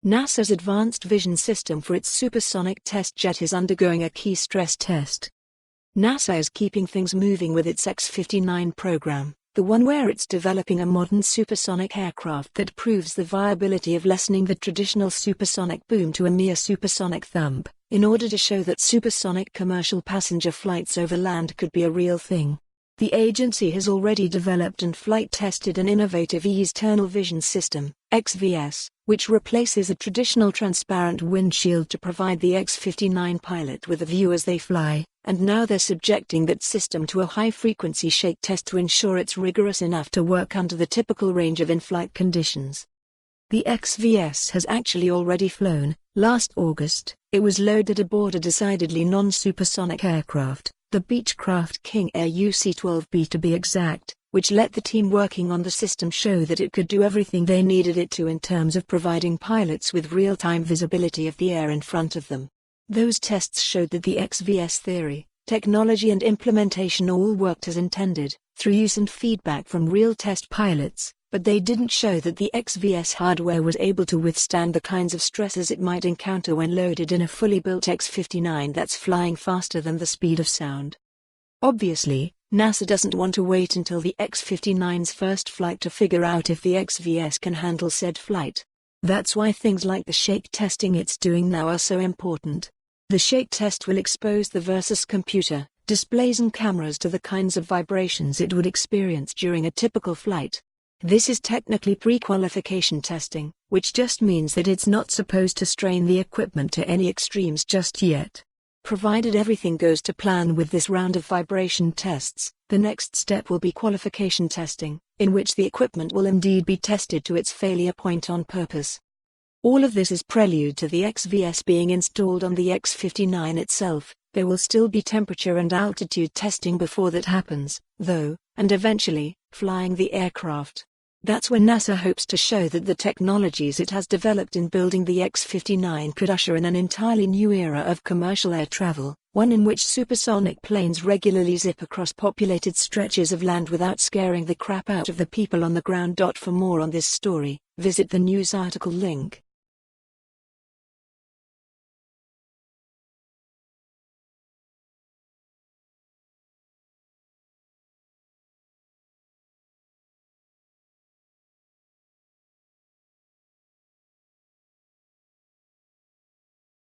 NASA's Advanced Vision System for its supersonic test jet is undergoing a key stress test. NASA is keeping things moving with its X-59 program, the one where it's developing a modern supersonic aircraft that proves the viability of lessening the traditional supersonic boom to a mere supersonic thump, in order to show that supersonic commercial passenger flights over land could be a real thing. The agency has already developed and flight tested an innovative external vision system, XVS, which replaces a traditional transparent windshield to provide the X-59 pilot with a view as they fly, and now they're subjecting that system to a high-frequency shake test to ensure it's rigorous enough to work under the typical range of in-flight conditions. The XVS has actually already flown. Last August, it was loaded aboard a decidedly non-supersonic aircraft, the Beechcraft King Air UC-12B to be exact, which let the team working on the system show that it could do everything they needed it to in terms of providing pilots with real-time visibility of the air in front of them. Those tests showed that the XVS theory, technology and implementation all worked as intended, through use and feedback from real test pilots, but they didn't show that the XVS hardware was able to withstand the kinds of stresses it might encounter when loaded in a fully built X-59 that's flying faster than the speed of sound. Obviously, NASA doesn't want to wait until the X-59's first flight to figure out if the XVS can handle said flight. That's why things like the shake testing it's doing now are so important. The shake test will expose the Versus computer, displays and cameras to the kinds of vibrations it would experience during a typical flight. This is technically pre-qualification testing, which just means that it's not supposed to strain the equipment to any extremes just yet. Provided everything goes to plan with this round of vibration tests, the next step will be qualification testing, in which the equipment will indeed be tested to its failure point on purpose. All of this is prelude to the XVS being installed on the X-59 itself. There will still be temperature and altitude testing before that happens, though, and eventually, flying the aircraft. That's when NASA hopes to show that the technologies it has developed in building the X-59 could usher in an entirely new era of commercial air travel, one in which supersonic planes regularly zip across populated stretches of land without scaring the crap out of the people on the ground. For more on this story, visit the news article link.